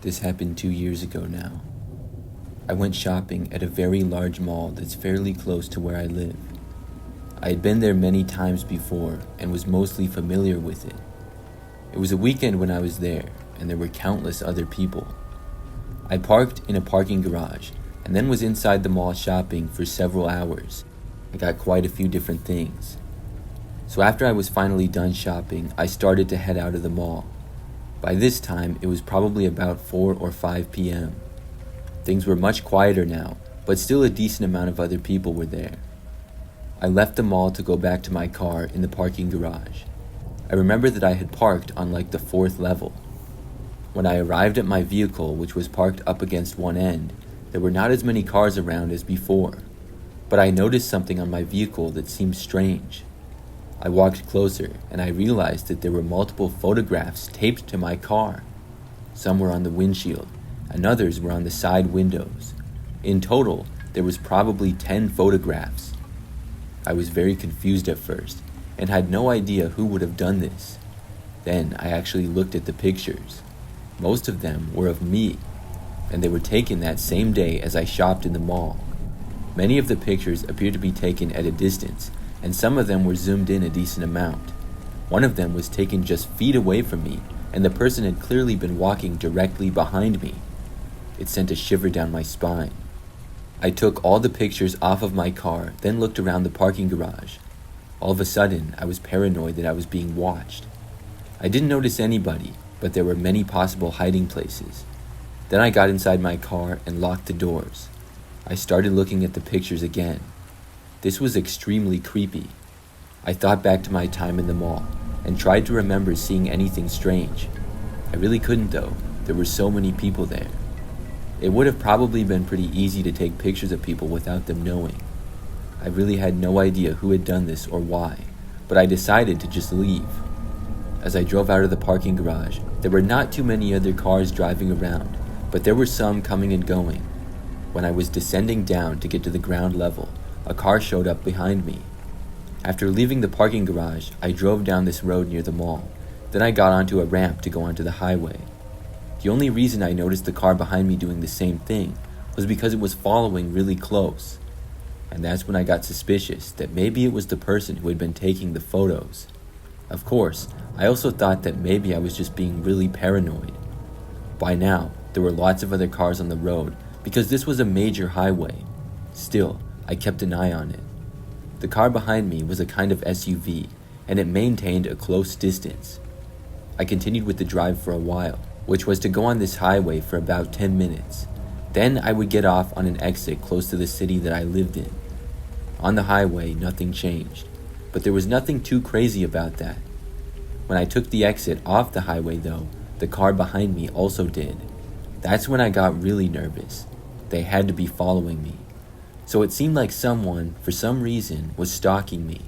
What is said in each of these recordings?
This happened 2 years ago now. I went shopping at a very large mall that's fairly close to where I live. I had been there many times before and was mostly familiar with it. It was a weekend when I was there, and there were countless other people. I parked in a parking garage and then was inside the mall shopping for several hours. I got quite a few different things. So after I was finally done shopping, I started to head out of the mall. By this time, it was probably about 4 or 5 p.m. Things were much quieter now, but still a decent amount of other people were there. I left the mall to go back to my car in the parking garage. I remember that I had parked on like the 4th level. When I arrived at my vehicle, which was parked up against one end, there were not as many cars around as before, but I noticed something on my vehicle that seemed strange. I walked closer and I realized that there were multiple photographs taped to my car. Some were on the windshield and others were on the side windows. In total, there was probably 10 photographs. I was very confused at first and had no idea who would have done this. Then I actually looked at the pictures. Most of them were of me, and they were taken that same day as I shopped in the mall. Many of the pictures appeared to be taken at a distance, and some of them were zoomed in a decent amount. One of them was taken just feet away from me, and the person had clearly been walking directly behind me. It sent a shiver down my spine. I took all the pictures off of my car, then looked around the parking garage. All of a sudden, I was paranoid that I was being watched. I didn't notice anybody, but there were many possible hiding places. Then I got inside my car and locked the doors. I started looking at the pictures again. This was extremely creepy. I thought back to my time in the mall and tried to remember seeing anything strange. I really couldn't though. There were so many people there. It would have probably been pretty easy to take pictures of people without them knowing. I really had no idea who had done this or why, but I decided to just leave. As I drove out of the parking garage, there were not too many other cars driving around, but there were some coming and going. When I was descending down to get to the ground level, a car showed up behind me. After leaving the parking garage, I drove down this road near the mall. Then I got onto a ramp to go onto the highway. The only reason I noticed the car behind me doing the same thing was because it was following really close. And that's when I got suspicious that maybe it was the person who had been taking the photos. Of course, I also thought that maybe I was just being really paranoid. By now, there were lots of other cars on the road because this was a major highway. Still, I kept an eye on it. The car behind me was a kind of SUV, and it maintained a close distance. I continued with the drive for a while, which was to go on this highway for about 10 minutes. Then I would get off on an exit close to the city that I lived in. On the highway, nothing changed, but there was nothing too crazy about that. When I took the exit off the highway though, the car behind me also did. That's when I got really nervous. They had to be following me. So it seemed like someone, for some reason, was stalking me.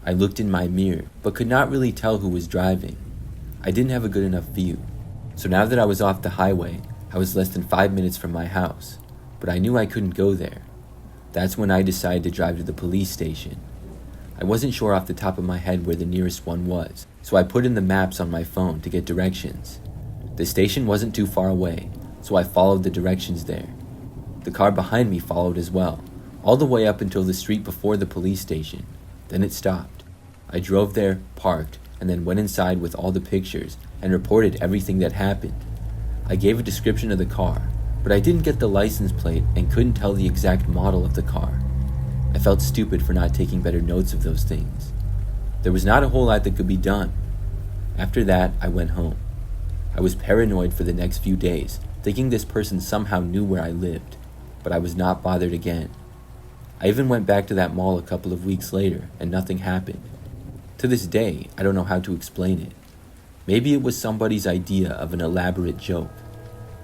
I looked in my mirror, but could not really tell who was driving. I didn't have a good enough view. So now that I was off the highway, I was less than 5 minutes from my house, but I knew I couldn't go there. That's when I decided to drive to the police station. I wasn't sure off the top of my head where the nearest one was, so I put in the maps on my phone to get directions. The station wasn't too far away, so I followed the directions there. The car behind me followed as well, all the way up until the street before the police station. Then it stopped. I drove there, parked, and then went inside with all the pictures and reported everything that happened. I gave a description of the car, but I didn't get the license plate and couldn't tell the exact model of the car. I felt stupid for not taking better notes of those things. There was not a whole lot that could be done. After that, I went home. I was paranoid for the next few days, thinking this person somehow knew where I lived, but I was not bothered again. I even went back to that mall a couple of weeks later, and nothing happened. To this day, I don't know how to explain it. Maybe it was somebody's idea of an elaborate joke.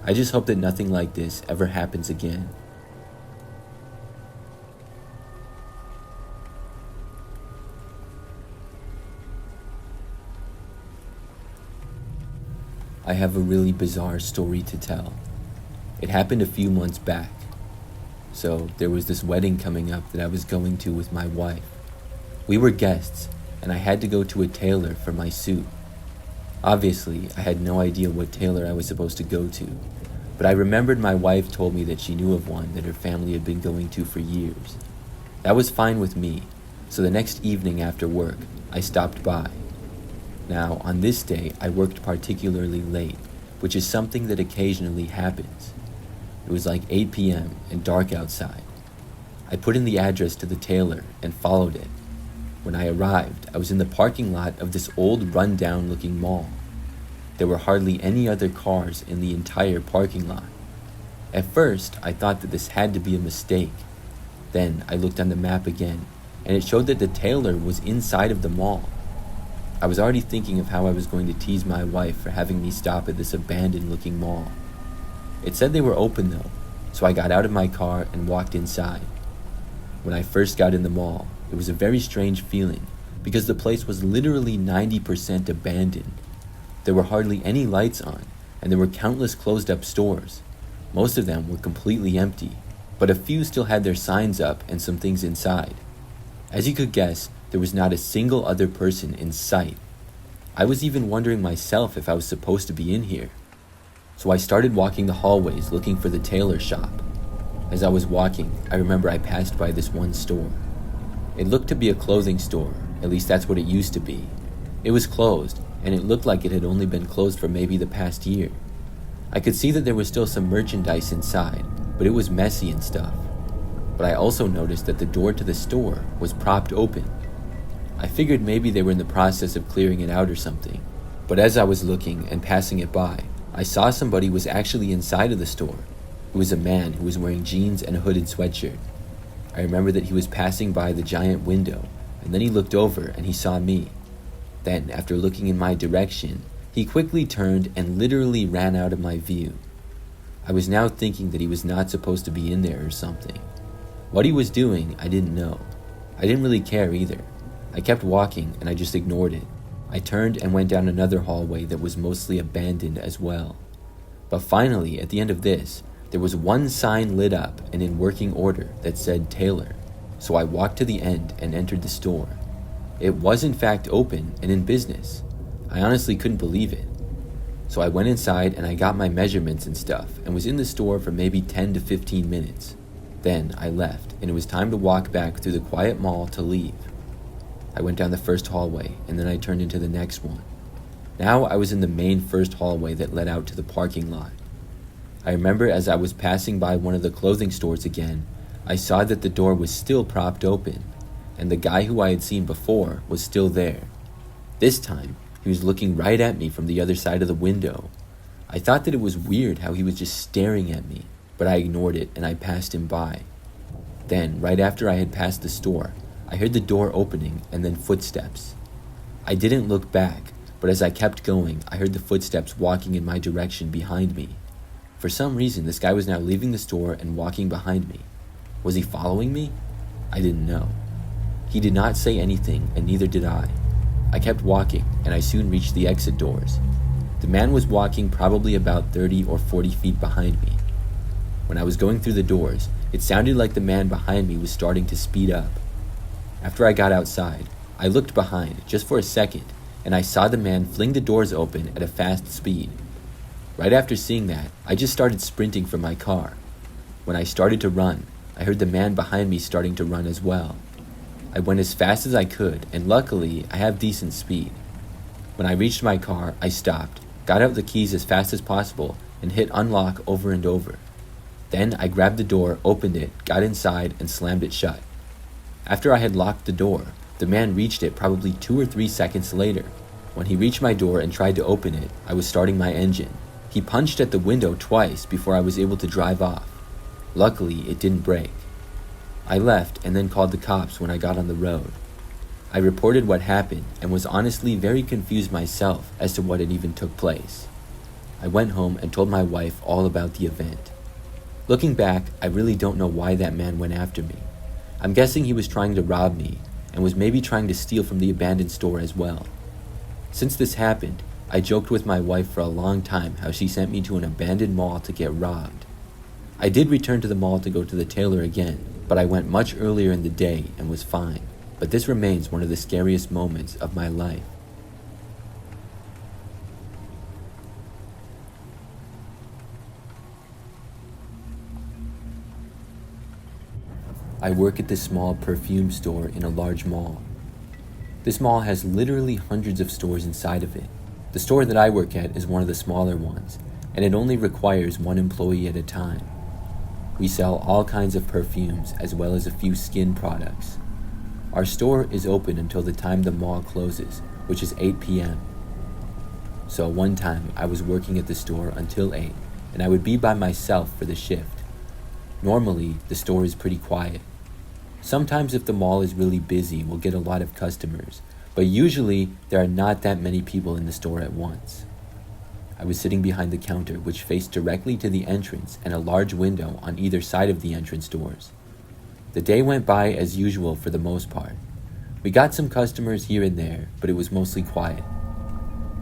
I just hope that nothing like this ever happens again. I have a really bizarre story to tell. It happened a few months back. So there was this wedding coming up that I was going to with my wife. We were guests, and I had to go to a tailor for my suit. Obviously, I had no idea what tailor I was supposed to go to, but I remembered my wife told me that she knew of one that her family had been going to for years. That was fine with me, so the next evening after work, I stopped by. Now, on this day, I worked particularly late, which is something that occasionally happens. It was like 8 p.m. and dark outside. I put in the address to the tailor and followed it. When I arrived, I was in the parking lot of this old run-down looking mall. There were hardly any other cars in the entire parking lot. At first, I thought that this had to be a mistake. Then I looked on the map again, and it showed that the tailor was inside of the mall. I was already thinking of how I was going to tease my wife for having me stop at this abandoned looking mall. It said they were open though, so I got out of my car and walked inside. When I first got in the mall, it was a very strange feeling because the place was literally 90% abandoned. There were hardly any lights on, and there were countless closed up stores. Most of them were completely empty, but a few still had their signs up and some things inside. As you could guess, there was not a single other person in sight. I was even wondering myself if I was supposed to be in here. So I started walking the hallways looking for the tailor shop. As I was walking, I remember I passed by this one store. It looked to be a clothing store, at least that's what it used to be. It was closed, and it looked like it had only been closed for maybe the past year. I could see that there was still some merchandise inside, but it was messy and stuff. But I also noticed that the door to the store was propped open. I figured maybe they were in the process of clearing it out or something. But as I was looking and passing it by, I saw somebody was actually inside of the store. It was a man who was wearing jeans and a hooded sweatshirt. I remember that he was passing by the giant window, and then he looked over and he saw me. Then, after looking in my direction, he quickly turned and literally ran out of my view. I was now thinking that he was not supposed to be in there or something. What he was doing, I didn't know. I didn't really care either. I kept walking and I just ignored it. I turned and went down another hallway that was mostly abandoned as well. But finally, at the end of this, there was one sign lit up and in working order that said tailor. So I walked to the end and entered the store. It was in fact open and in business. I honestly couldn't believe it. So I went inside and I got my measurements and stuff and was in the store for maybe 10 to 15 minutes. Then I left and it was time to walk back through the quiet mall to leave. I went down the first hallway and then I turned into the next one. Now I was in the main first hallway that led out to the parking lot. I remember as I was passing by one of the clothing stores again, I saw that the door was still propped open, and the guy who I had seen before was still there. This time, he was looking right at me from the other side of the window. I thought that it was weird how he was just staring at me, but I ignored it and I passed him by. Then, right after I had passed the store, I heard the door opening and then footsteps. I didn't look back, but as I kept going, I heard the footsteps walking in my direction behind me. For some reason, this guy was now leaving the store and walking behind me. Was he following me? I didn't know. He did not say anything, and neither did I. I kept walking, and I soon reached the exit doors. The man was walking probably about 30 or 40 feet behind me. When I was going through the doors, it sounded like the man behind me was starting to speed up. After I got outside, I looked behind just for a second, and I saw the man fling the doors open at a fast speed. Right after seeing that, I just started sprinting from my car. When I started to run, I heard the man behind me starting to run as well. I went as fast as I could, and luckily, I have decent speed. When I reached my car, I stopped, got out the keys as fast as possible, and hit unlock over and over. Then I grabbed the door, opened it, got inside, and slammed it shut. After I had locked the door, the man reached it probably 2 or 3 seconds later. When he reached my door and tried to open it, I was starting my engine. He punched at the window twice before I was able to drive off. Luckily, it didn't break. I left and then called the cops when I got on the road. I reported what happened and was honestly very confused myself as to what had even took place. I went home and told my wife all about the event. Looking back, I really don't know why that man went after me. I'm guessing he was trying to rob me and was maybe trying to steal from the abandoned store as well. Since this happened, I joked with my wife for a long time how she sent me to an abandoned mall to get robbed. I did return to the mall to go to the tailor again, but I went much earlier in the day and was fine. But this remains one of the scariest moments of my life. I work at this small perfume store in a large mall. This mall has literally hundreds of stores inside of it. The store that I work at is one of the smaller ones, and it only requires one employee at a time. We sell all kinds of perfumes as well as a few skin products. Our store is open until the time the mall closes, which is 8 p.m. So one time I was working at the store until 8, and I would be by myself for the shift. Normally, the store is pretty quiet. Sometimes if the mall is really busy, we'll get a lot of customers, but usually there are not that many people in the store at once. I was sitting behind the counter, which faced directly to the entrance and a large window on either side of the entrance doors. The day went by as usual for the most part. We got some customers here and there, but it was mostly quiet.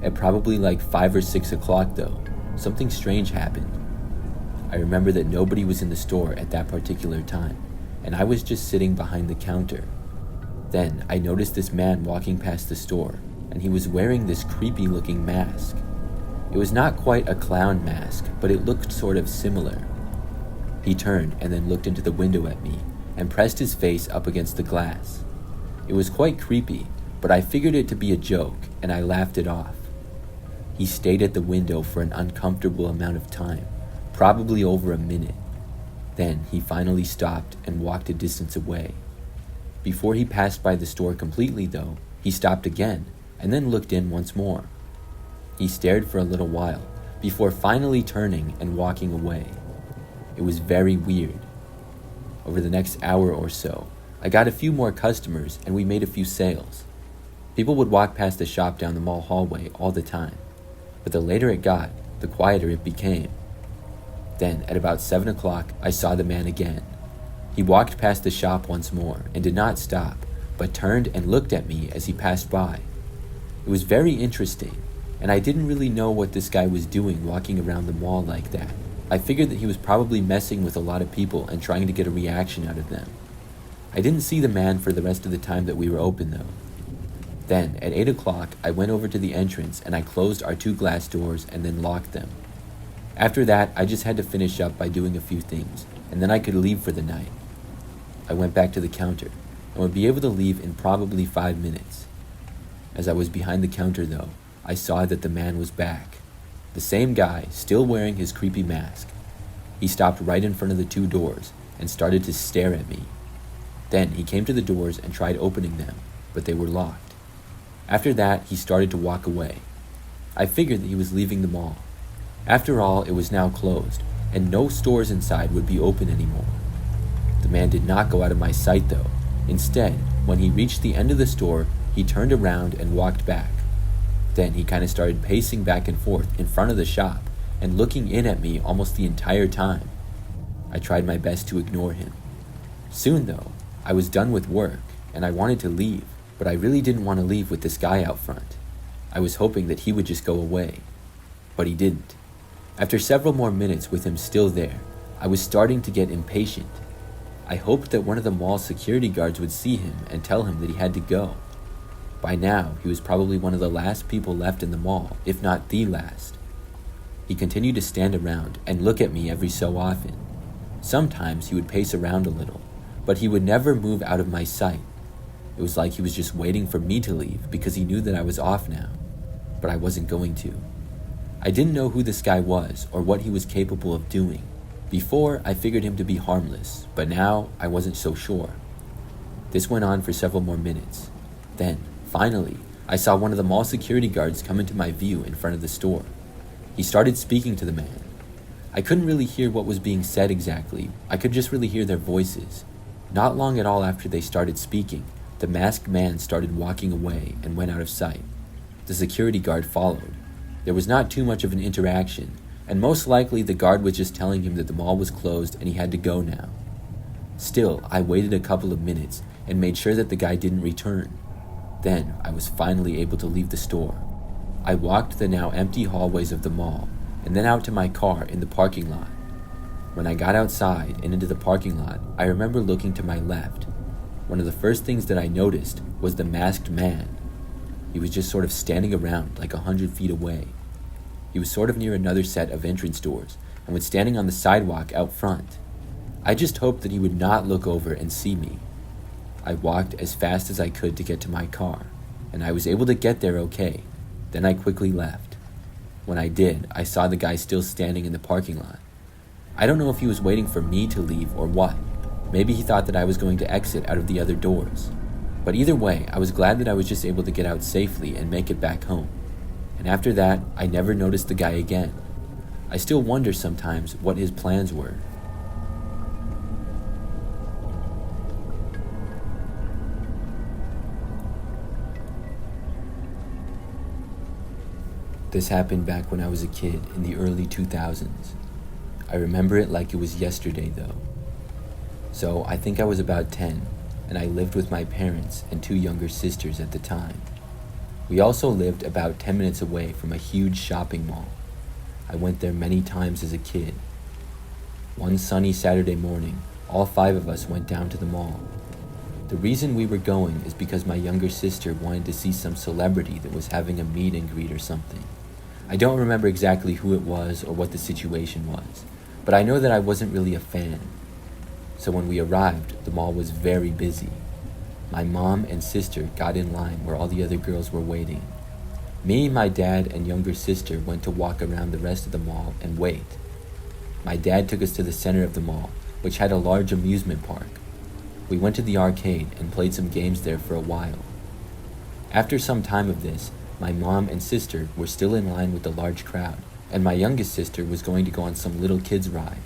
At probably like 5 or 6 o'clock though, something strange happened. I remember that nobody was in the store at that particular time, and I was just sitting behind the counter. Then I noticed this man walking past the store, and he was wearing this creepy looking mask. It was not quite a clown mask, but it looked sort of similar. He turned and then looked into the window at me and pressed his face up against the glass. It was quite creepy, but I figured it to be a joke and I laughed it off. He stayed at the window for an uncomfortable amount of time, probably over a minute. Then he finally stopped and walked a distance away. Before he passed by the store completely though, he stopped again and then looked in once more. He stared for a little while before finally turning and walking away. It was very weird. Over the next hour or so, I got a few more customers and we made a few sales. People would walk past the shop down the mall hallway all the time, but the later it got, the quieter it became. Then, at about 7 o'clock, I saw the man again. He walked past the shop once more and did not stop, but turned and looked at me as he passed by. It was very interesting, and I didn't really know what this guy was doing walking around the mall like that. I figured that he was probably messing with a lot of people and trying to get a reaction out of them. I didn't see the man for the rest of the time that we were open though. Then, at 8 o'clock, I went over to the entrance and I closed our 2 glass doors and then locked them. After that, I just had to finish up by doing a few things, and then I could leave for the night. I went back to the counter and would be able to leave in probably 5 minutes. As I was behind the counter though, I saw that the man was back. The same guy, still wearing his creepy mask. He stopped right in front of the 2 doors and started to stare at me. Then he came to the doors and tried opening them, but they were locked. After that, he started to walk away. I figured that he was leaving the mall. After all, it was now closed, and no stores inside would be open anymore. The man did not go out of my sight though. Instead, when he reached the end of the store, he turned around and walked back. Then he kind of started pacing back and forth in front of the shop and looking in at me almost the entire time. I tried my best to ignore him. Soon though, I was done with work and I wanted to leave, but I really didn't want to leave with this guy out front. I was hoping that he would just go away, but he didn't. After several more minutes with him still there, I was starting to get impatient. I hoped that one of the mall's security guards would see him and tell him that he had to go. By now, he was probably one of the last people left in the mall, if not the last. He continued to stand around and look at me every so often. Sometimes he would pace around a little, but he would never move out of my sight. It was like he was just waiting for me to leave because he knew that I was off now, but I wasn't going to. I didn't know who this guy was or what he was capable of doing. Before, I figured him to be harmless, but now I wasn't so sure. This went on for several more minutes. Then, finally, I saw one of the mall security guards come into my view in front of the store. He started speaking to the man. I couldn't really hear what was being said exactly. I could just really hear their voices. Not long at all after they started speaking, the masked man started walking away and went out of sight. The security guard followed. There was not too much of an interaction, and most likely the guard was just telling him that the mall was closed and he had to go now. Still, I waited a couple of minutes and made sure that the guy didn't return. Then I was finally able to leave the store. I walked the now empty hallways of the mall and then out to my car in the parking lot. When I got outside and into the parking lot, I remember looking to my left. One of the first things that I noticed was the masked man. He was just sort of standing around like 100 feet away. He was sort of near another set of entrance doors and was standing on the sidewalk out front. I just hoped that he would not look over and see me. I walked as fast as I could to get to my car, and I was able to get there okay. Then I quickly left. When I did, I saw the guy still standing in the parking lot. I don't know if he was waiting for me to leave or what. Maybe he thought that I was going to exit out of the other doors. But either way, I was glad that I was just able to get out safely and make it back home. And after that, I never noticed the guy again. I still wonder sometimes what his plans were. This happened back when I was a kid in the early 2000s. I remember it like it was yesterday though. So I think I was about 10, and I lived with my parents and two younger sisters at the time. We also lived about 10 minutes away from a huge shopping mall. I went there many times as a kid. One sunny Saturday morning, all 5 of us went down to the mall. The reason we were going is because my younger sister wanted to see some celebrity that was having a meet and greet or something. I don't remember exactly who it was or what the situation was, but I know that I wasn't really a fan. So when we arrived, the mall was very busy. My mom and sister got in line where all the other girls were waiting. Me, my dad, and younger sister went to walk around the rest of the mall and wait. My dad took us to the center of the mall, which had a large amusement park. We went to the arcade and played some games there for a while. After some time of this, my mom and sister were still in line with the large crowd, and my youngest sister was going to go on some little kids ride.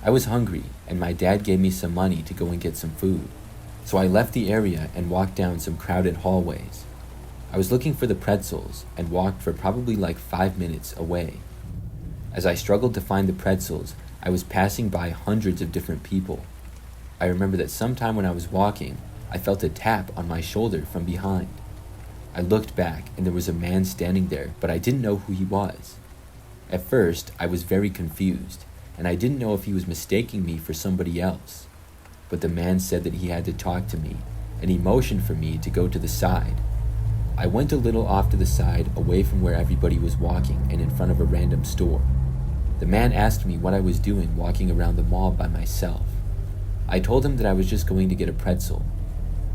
I was hungry, and my dad gave me some money to go and get some food. So I left the area and walked down some crowded hallways. I was looking for the pretzels and walked for probably like 5 minutes away. As I struggled to find the pretzels, I was passing by hundreds of different people. I remember that sometime when I was walking, I felt a tap on my shoulder from behind. I looked back and there was a man standing there, but I didn't know who he was. At first, I was very confused, and I didn't know if he was mistaking me for somebody else. But the man said that he had to talk to me, and he motioned for me to go to the side. I went a little off to the side, away from where everybody was walking and in front of a random store. The man asked me what I was doing walking around the mall by myself. I told him that I was just going to get a pretzel.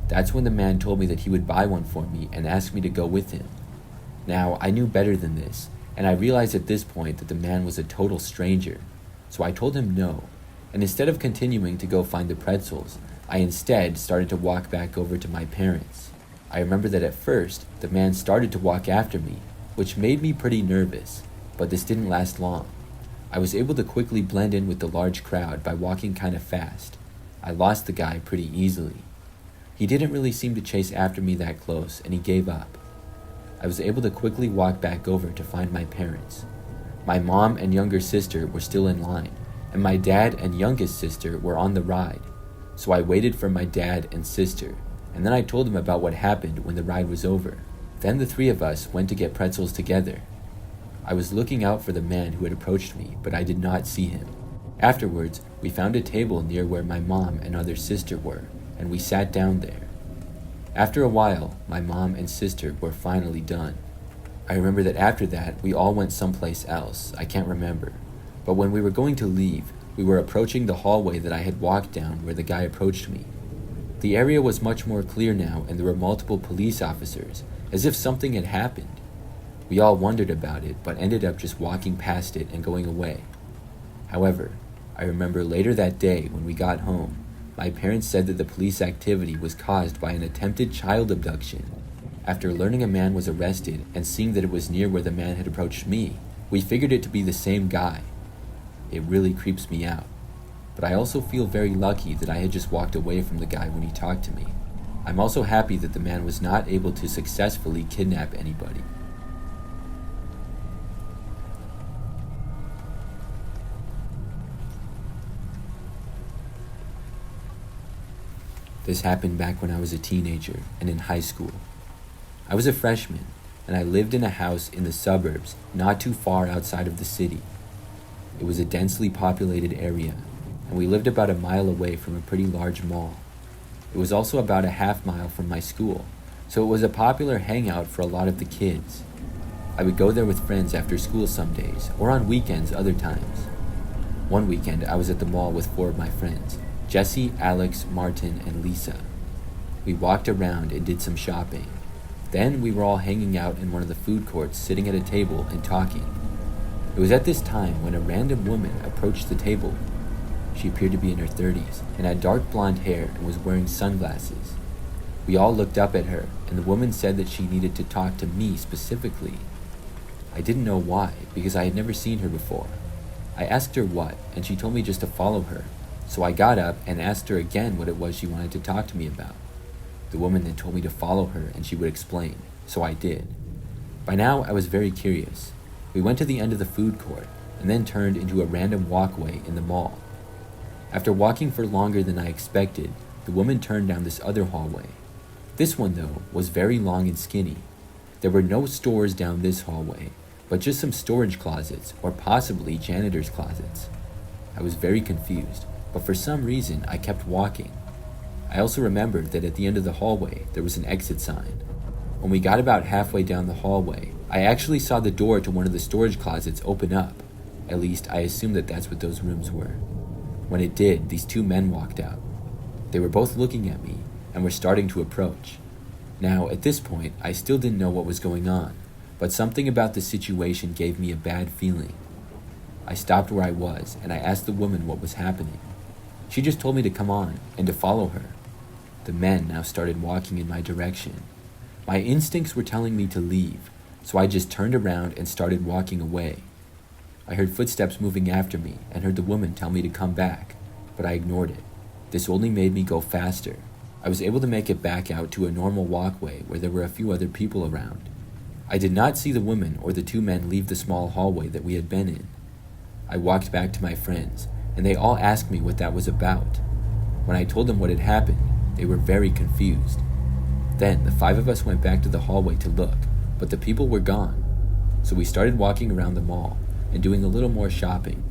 That's when the man told me that he would buy one for me and asked me to go with him. Now, I knew better than this, and I realized at this point that the man was a total stranger. So I told him no, and instead of continuing to go find the pretzels, I instead started to walk back over to my parents. I remember that at first, the man started to walk after me, which made me pretty nervous, but this didn't last long. I was able to quickly blend in with the large crowd by walking kind of fast. I lost the guy pretty easily. He didn't really seem to chase after me that close, and he gave up. I was able to quickly walk back over to find my parents. My mom and younger sister were still in line, and my dad and youngest sister were on the ride. So I waited for my dad and sister, and then I told them about what happened when the ride was over. Then the 3 of us went to get pretzels together. I was looking out for the man who had approached me, but I did not see him. Afterwards, we found a table near where my mom and other sister were, and we sat down there. After a while, my mom and sister were finally done. I remember that after that, we all went someplace else, I can't remember. But when we were going to leave, we were approaching the hallway that I had walked down where the guy approached me. The area was much more clear now, and there were multiple police officers, as if something had happened. We all wondered about it, but ended up just walking past it and going away. However, I remember later that day when we got home, my parents said that the police activity was caused by an attempted child abduction. After learning a man was arrested and seeing that it was near where the man had approached me, we figured it to be the same guy. It really creeps me out. But I also feel very lucky that I had just walked away from the guy when he talked to me. I'm also happy that the man was not able to successfully kidnap anybody. This happened back when I was a teenager and in high school. I was a freshman, and I lived in a house in the suburbs not too far outside of the city. It was a densely populated area, and we lived about a mile away from a pretty large mall. It was also about a half-mile from my school, so it was a popular hangout for a lot of the kids. I would go there with friends after school some days, or on weekends other times. One weekend, I was at the mall with 4 of my friends, Jesse, Alex, Martin, and Lisa. We walked around and did some shopping. Then we were all hanging out in one of the food courts, sitting at a table and talking. It was at this time when a random woman approached the table. She appeared to be in her 30s and had dark blonde hair and was wearing sunglasses. We all looked up at her, and the woman said that she needed to talk to me specifically. I didn't know why, because I had never seen her before. I asked her what, and she told me just to follow her. So I got up and asked her again what it was she wanted to talk to me about. The woman then told me to follow her and she would explain, so I did. By now, I was very curious. We went to the end of the food court and then turned into a random walkway in the mall. After walking for longer than I expected, the woman turned down this other hallway. This one, though, was very long and skinny. There were no stores down this hallway, but just some storage closets or possibly janitor's closets. I was very confused, but for some reason I kept walking. I also remembered that at the end of the hallway there was an exit sign. When we got about halfway down the hallway, I actually saw the door to one of the storage closets open up. At least I assumed that that's what those rooms were. When it did, these 2 men walked out. They were both looking at me and were starting to approach. Now, at this point, I still didn't know what was going on, but something about the situation gave me a bad feeling. I stopped where I was and I asked the woman what was happening. She just told me to come on and to follow her. The men now started walking in my direction. My instincts were telling me to leave, so I just turned around and started walking away. I heard footsteps moving after me and heard the woman tell me to come back, but I ignored it. This only made me go faster. I was able to make it back out to a normal walkway where there were a few other people around. I did not see the woman or the 2 men leave the small hallway that we had been in. I walked back to my friends, and they all asked me what that was about. When I told them what had happened, they were very confused. Then the 5 of us went back to the hallway to look, but the people were gone. So we started walking around the mall and doing a little more shopping.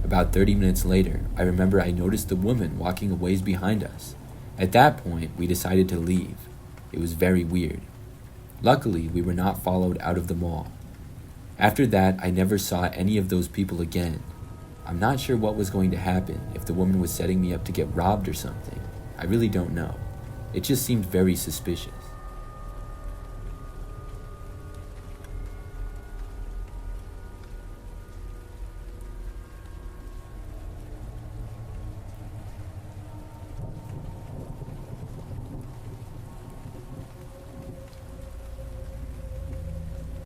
About 30 minutes later, I remember I noticed the woman walking a ways behind us. At that point, we decided to leave. It was very weird. Luckily, we were not followed out of the mall. After that, I never saw any of those people again. I'm not sure what was going to happen, if the woman was setting me up to get robbed or something. I really don't know. It just seemed very suspicious.